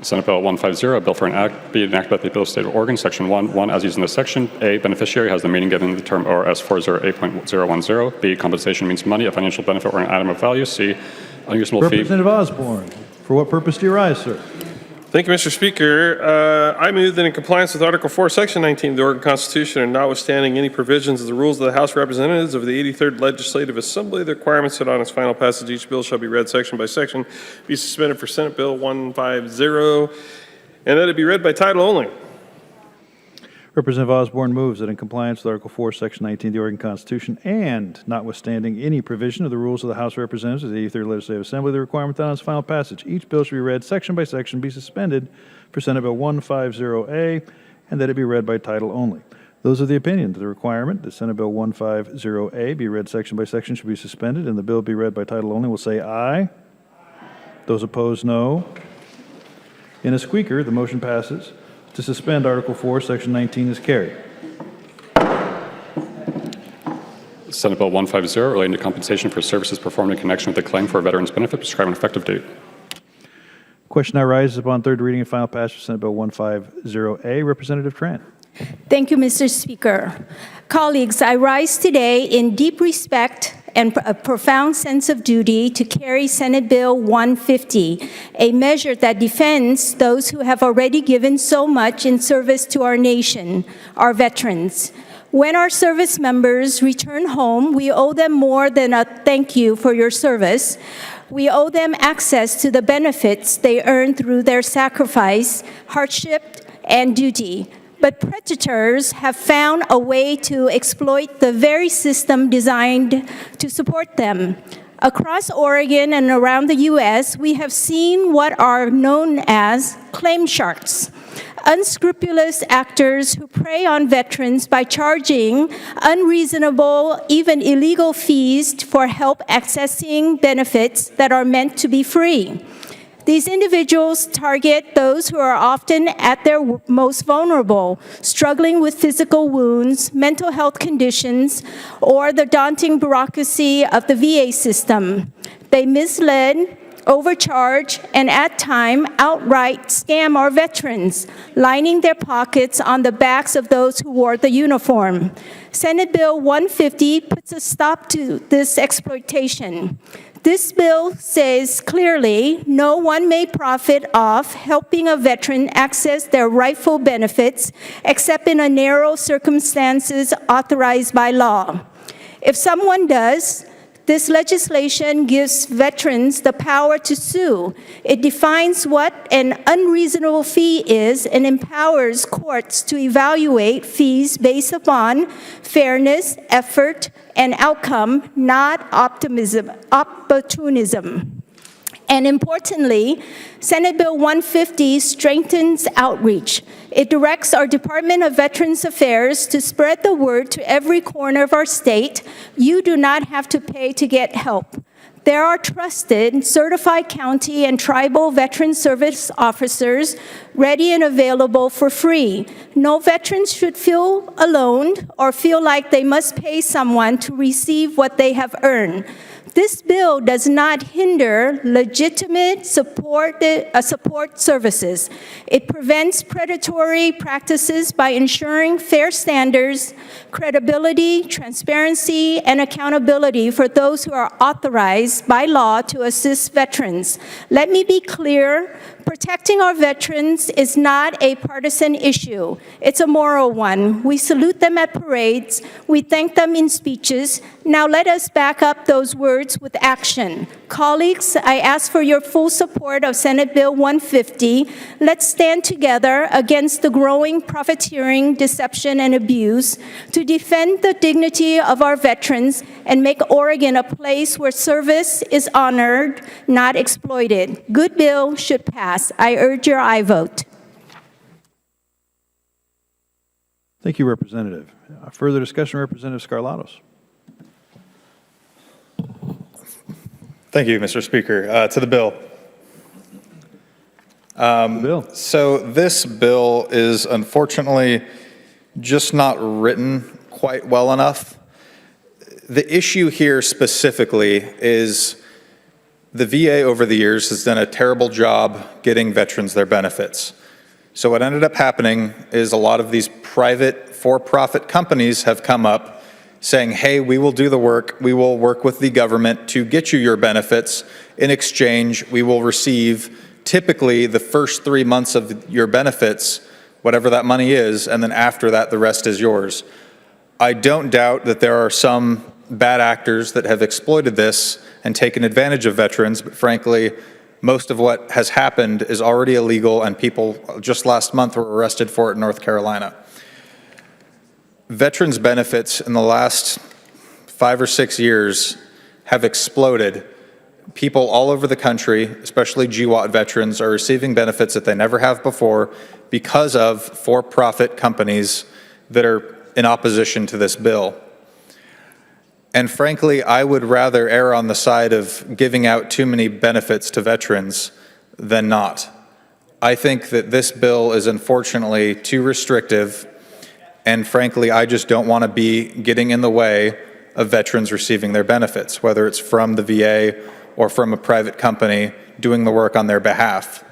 Senate Bill 150, a bill for an act be enacted by the people of the State of Oregon, Section 1, as used in this section. A, beneficiary has the meaning given in the term ORS 408.010. B, compensation means money, a financial benefit, or an item of value. C, unreasonable fee. Representative Osborne, for what purpose do you rise, sir? Thank you, Mr. Speaker. I move that in compliance with Article 4, Section 19 of the Oregon Constitution, and notwithstanding any provisions of the rules of the House of Representatives of the 83rd Legislative Assembly, the requirements set on its final passage, each bill shall be read section by section, be suspended for Senate Bill 150, and that it be read by title only. Representative Osborne moves that in compliance with Article 4, Section 19 of the Oregon Constitution, and notwithstanding any provision of the rules of the House of Representatives of the 83rd Legislative Assembly, the requirement that on its final passage, each bill should be read section by section, be suspended for Senate Bill 150A, and that it be read by title only. Those are the opinions. The requirement that Senate Bill 150A be read section by section should be suspended, and the bill be read by title only will say aye. Those opposed, no. In a squeaker, the motion passes. To suspend Article 4, Section 19 is carried. Senate Bill 150, relating to compensation for services performed in connection with the claim for a veteran's benefit, prescribe an effective date. Question now rises upon third reading and final passage of Senate Bill 150A. Representative Tran. Thank you, Mr. Speaker. Colleagues, I rise today in deep respect and a profound sense of duty to carry Senate Bill 150, a measure that defends those who have already given so much in service to our nation, our veterans. When our service members return home, we owe them more than a thank you for your service. We owe them access to the benefits they earned through their sacrifice, hardship, and duty. But predators have found a way to exploit the very system designed to support them. Across Oregon and around the U.S., we have seen what are known as claim sharks, unscrupulous actors who prey on veterans by charging unreasonable, even illegal fees for help accessing benefits that are meant to be free. These individuals target those who are often at their most vulnerable, struggling with physical wounds, mental health conditions, or the daunting bureaucracy of the VA system. They mislead, overcharge, and at times outright scam our veterans, lining their pockets on the backs of those who wore the uniform. Senate Bill 150 puts a stop to this exploitation. This bill says clearly no one may profit off helping a veteran access their rightful benefits except in a narrow circumstances authorized by law. If someone does, this legislation gives veterans the power to sue. It defines what an unreasonable fee is and empowers courts to evaluate fees based upon fairness, effort, and outcome, not opportunism. And importantly, Senate Bill 150 strengthens outreach. It directs our Department of Veterans Affairs to spread the word to every corner of our state. You do not have to pay to get help. There are trusted, certified county and tribal veteran service officers ready and available for free. No veterans should feel alone or feel like they must pay someone to receive what they have earned. This bill does not hinder legitimate support services. It prevents predatory practices by ensuring fair standards, credibility, transparency, and accountability for those who are authorized by law to assist veterans. Let me be clear, protecting our veterans is not a partisan issue. It's a moral one. We salute them at parades. We thank them in speeches. Now let us back up those words with action. Colleagues, I ask for your full support of Senate Bill 150. Let's stand together against the growing profiteering, deception, and abuse to defend the dignity of our veterans and make Oregon a place where service is honored, not exploited. Good bill should pass. I urge your aye vote. Thank you, Representative. Further discussion, Representative Skarlatos. Thank you, Mr. Speaker. To the bill. So this bill is unfortunately just not written quite well enough. The issue here specifically is The VA over the years has done a terrible job getting veterans their benefits. So what ended up happening is a lot of these private for-profit companies have come up saying, hey, we will do the work, we will work with the government to get you your benefits. In exchange, we will receive typically the first 3 months of your benefits, whatever that money is, and then after that, the rest is yours. I don't doubt that there are some bad actors that have exploited this and taken advantage of veterans, but frankly, most of what has happened is already illegal, and people just last month were arrested for it in North Carolina. Veterans benefits in the last 5 or 6 years have exploded. People all over the country, especially GWOT veterans, are receiving benefits that they never have before because of for-profit companies that are in opposition to this bill. And frankly, I would rather err on the side of giving out too many benefits to veterans than not. I think that this bill is unfortunately too restrictive, and frankly, I just don't want to be getting in the way of veterans receiving their benefits, whether it's from the VA or from a private company doing the work on their behalf.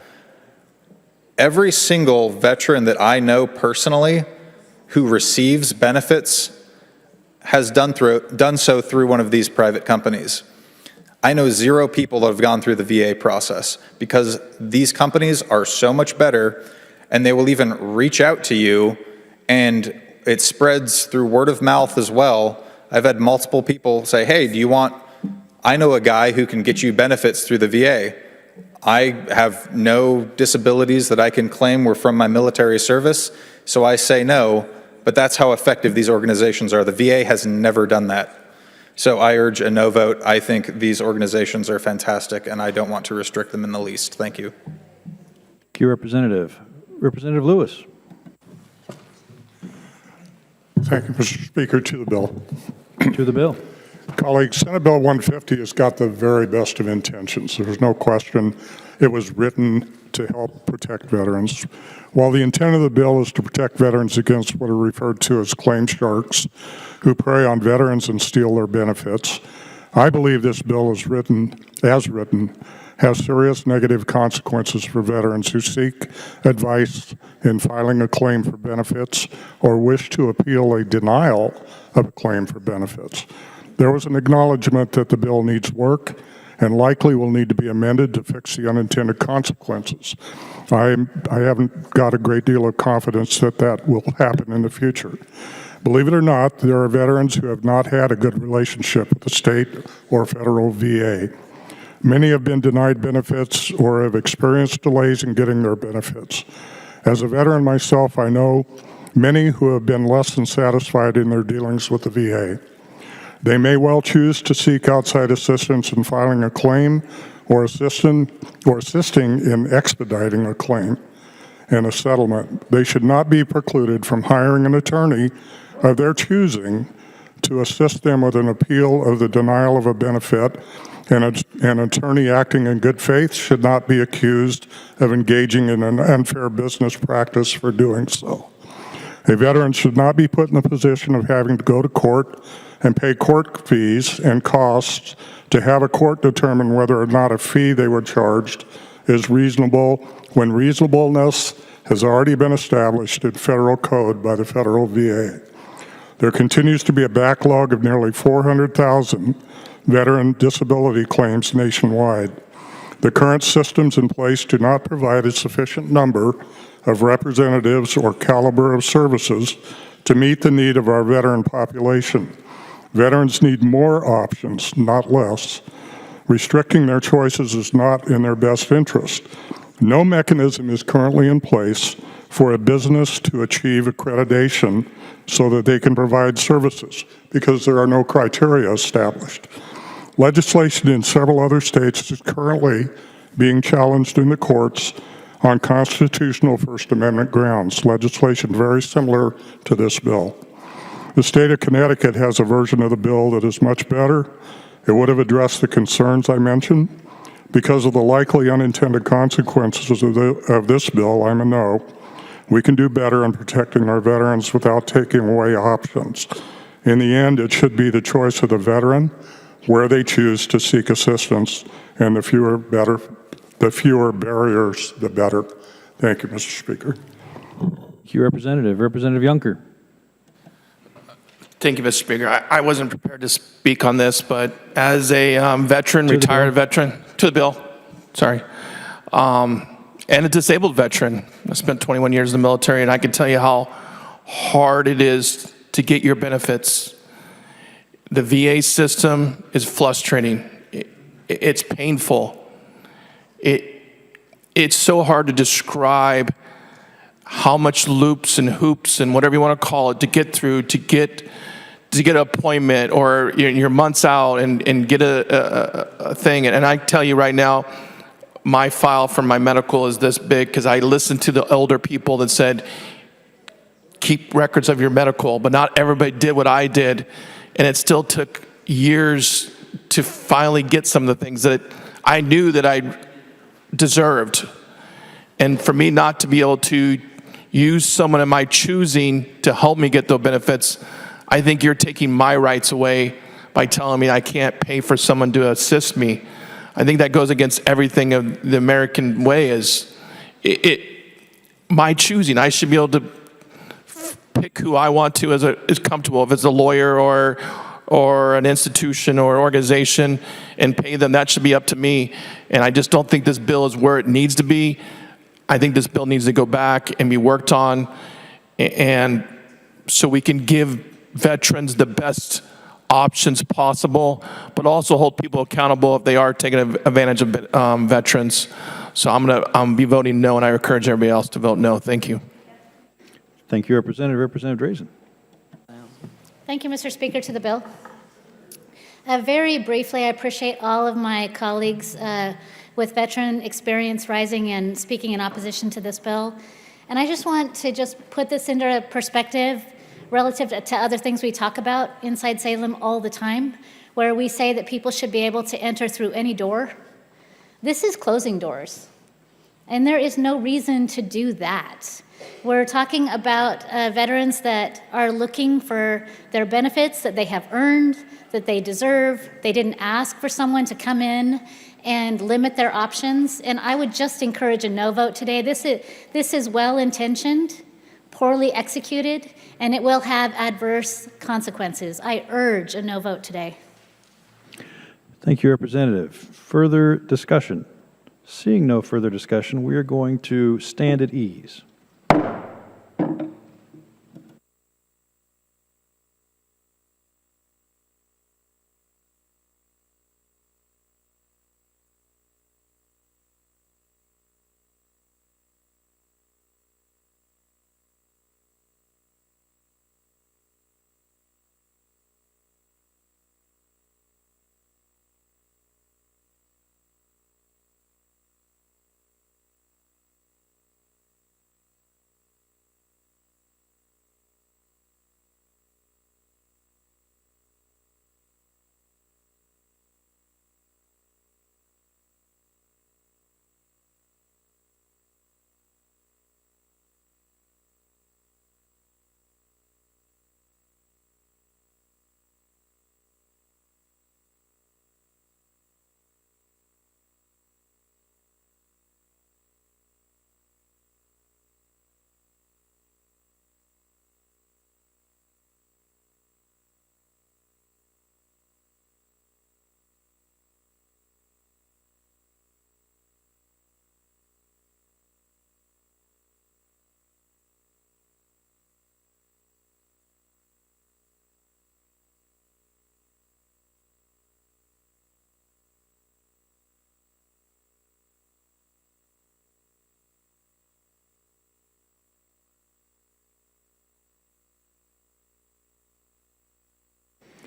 Every single veteran that I know personally who receives benefits has done so through one of these private companies. I know 0 people that have gone through the VA process because these companies are so much better, and they will even reach out to you, and it spreads through word of mouth as well. I've had multiple people say, hey, I know a guy who can get you benefits through the VA. I have no disabilities that I can claim were from my military service, so I say no. But that's how effective these organizations are. The VA has never done that. So I urge a no vote. I think these organizations are fantastic, and I don't want to restrict them in the least. Thank you. Thank you, Representative. Representative Lewis. Thank you, Mr. Speaker. To the bill. To the bill. Colleagues, Senate Bill 150 has got the very best of intentions. There's no question it was written to help protect veterans. While the intent of the bill is to protect veterans against what are referred to as claim sharks who prey on veterans and steal their benefits, I believe this bill is written, has serious negative consequences for veterans who seek advice in filing a claim for benefits or wish to appeal a denial of a claim for benefits. There was an acknowledgement that the bill needs work and likely will need to be amended to fix the unintended consequences. I haven't got a great deal of confidence that that will happen in the future. Believe it or not, there are veterans who have not had a good relationship with the state or federal VA. Many have been denied benefits or have experienced delays in getting their benefits. As a veteran myself, I know many who have been less than satisfied in their dealings with the VA. They may well choose to seek outside assistance in filing a claim or assisting in expediting a claim and a settlement. They should not be precluded from hiring an attorney of their choosing to assist them with an appeal of the denial of a benefit, and an attorney acting in good faith should not be accused of engaging in an unfair business practice for doing so. A veteran should not be put in the position of having to go to court and pay court fees and costs to have a court determine whether or not a fee they were charged is reasonable when reasonableness has already been established in federal code by the federal VA. There continues to be a backlog of nearly 400,000 veteran disability claims nationwide. The current systems in place do not provide a sufficient number of representatives or caliber of services to meet the need of our veteran population. Veterans need more options, not less. Restricting their choices is not in their best interest. No mechanism is currently in place for a business to achieve accreditation so that they can provide services because there are no criteria established. Legislation in several other states is currently being challenged in the courts on constitutional First Amendment grounds, legislation very similar to this bill. The state of Connecticut has a version of the bill that is much better. It would have addressed the concerns I mentioned. Because of the likely unintended consequences of this bill, I'm a no. We can do better in protecting our veterans without taking away options. In the end, it should be the choice of the veteran, where they choose to seek assistance, and the fewer barriers, the better. Thank you, Mr. Speaker. Thank you, Representative. Representative Yunker. Thank you, Mr. Speaker. I wasn't prepared to speak on this, but as a retired veteran, to the bill, sorry, and a disabled veteran, I spent 21 years in the military, and I can tell you how hard it is to get your benefits. The VA system is frustrating. It's painful. It's so hard to describe how much loops and hoops and whatever you want to call it to get through, to get an appointment, or you're months out and get a thing. And I tell you right now, my file for my medical is this big because I listened to the elder people that said, keep records of your medical, but not everybody did what I did. And it still took years to finally get some of the things that I knew that I deserved. And for me not to be able to use someone of my choosing to help me get those benefits, I think you're taking my rights away by telling me I can't pay for someone to assist me. I think that goes against everything of the American way is my choosing. I should be able to pick who I want to is comfortable. If it's a lawyer or an institution or organization and pay them, that should be up to me. And I just don't think this bill is where it needs to be. I think this bill needs to go back and be worked on, and so we can give veterans the best options possible, but also hold people accountable if they are taking advantage of veterans. So I'm gonna be voting no, and I encourage everybody else to vote no. Thank you. Thank you, Representative. Representative Drazen. Thank you, Mr. Speaker, to the bill. Very briefly, I appreciate all of my colleagues with veteran experience rising and speaking in opposition to this bill. And I just want to put this into perspective relative to other things we talk about inside Salem all the time, where we say that people should be able to enter through any door. This is closing doors, and there is no reason to do that. We're talking about veterans that are looking for their benefits that they have earned, that they deserve. They didn't ask for someone to come in and limit their options. And I would just encourage a no vote today. This is well-intentioned, poorly executed, and it will have adverse consequences. I urge a no vote today. Thank you, Representative. Further discussion? Seeing no further discussion, we are going to stand at ease.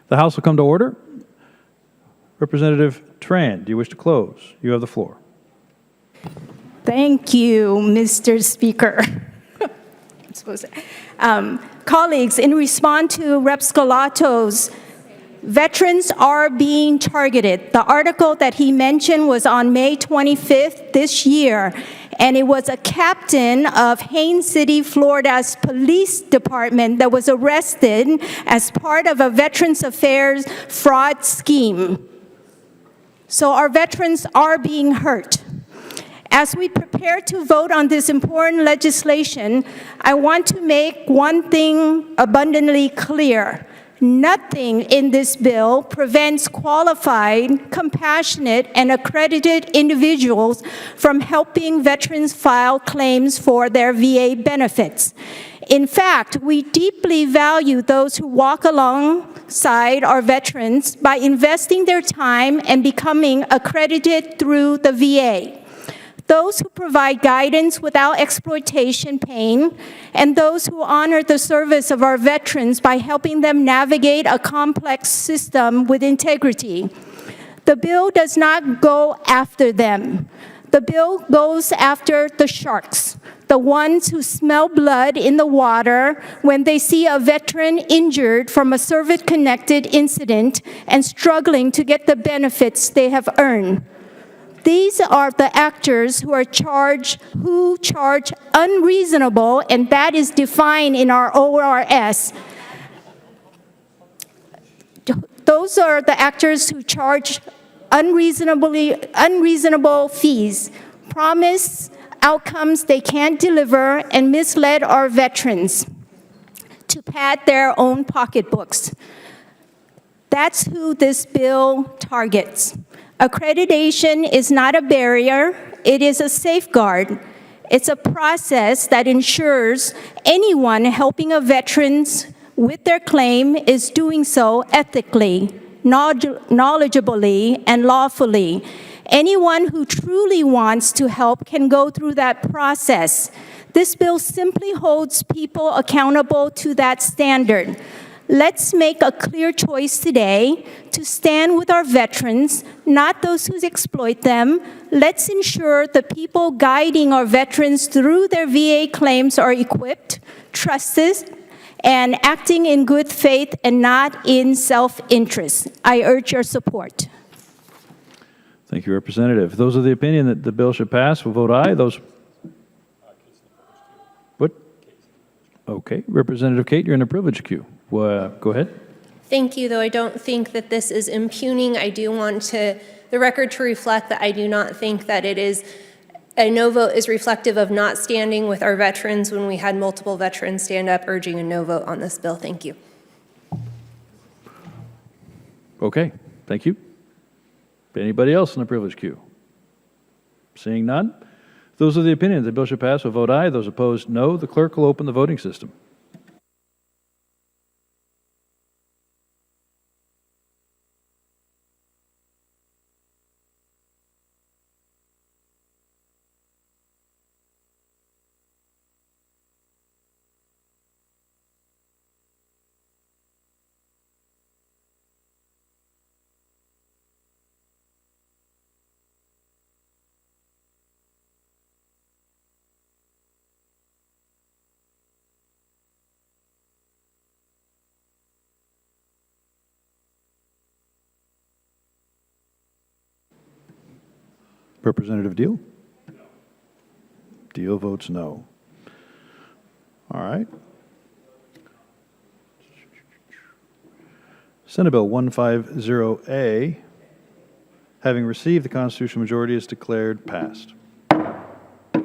The House will come to order. Representative Tran, do you wish to close? You have the floor. Thank you, Mr. Speaker. Colleagues, in response to Rep. Scalato's, veterans are being targeted. The article that he mentioned was on May 25th this year, And it was a captain of Haines City, Florida's police department that was arrested as part of a Veterans Affairs fraud scheme. So our veterans are being hurt. As we prepare to vote on this important legislation, I want to make one thing abundantly clear. Nothing in this bill prevents qualified, compassionate, and accredited individuals from helping veterans file claims for their VA benefits. In fact, we deeply value those who walk alongside our veterans by investing their time and becoming accredited through the VA. Those who provide guidance without exploitation, pain, and those who honor the service of our veterans by helping them navigate a complex system with integrity. The bill does not go after them. The bill goes after the sharks, the ones who smell blood in the water when they see a veteran injured from a service-connected incident and struggling to get the benefits they have earned. These are the actors who charge unreasonable, and that is defined in our ORS. Those are the actors who charge unreasonable fees, promise outcomes they can't deliver, and misled our veterans to pad their own pocketbooks. That's who this bill targets. Accreditation is not a barrier, it is a safeguard. It's a process that ensures anyone helping a veteran with their claim is doing so ethically, knowledgeably, and lawfully. Anyone who truly wants to help can go through that process. This bill simply holds people accountable to that standard. Let's make a clear choice today to stand with our veterans, not those who exploit them. Let's ensure the people guiding our veterans through their VA claims are equipped, trusted, and acting in good faith and not in self-interest. I urge your support. Thank you, Representative. Those of the opinion that the bill should pass will vote aye. Those... What? Okay. Representative Kate, you're in the privilege queue. Go ahead. Thank you, though I don't think that this is impugning. I do want the record to reflect that I do not think that a no vote is reflective of not standing with our veterans when we had multiple veterans stand up urging a no vote on this bill. Thank you. Okay. Thank you. Anybody else in the privilege queue? Seeing none, those are the opinion that the bill should pass will vote aye. Those opposed, no. The clerk will open the voting system. Representative Deal? Deal votes no. All right. Senate Bill 150A, having received the constitutional majority, is declared passed.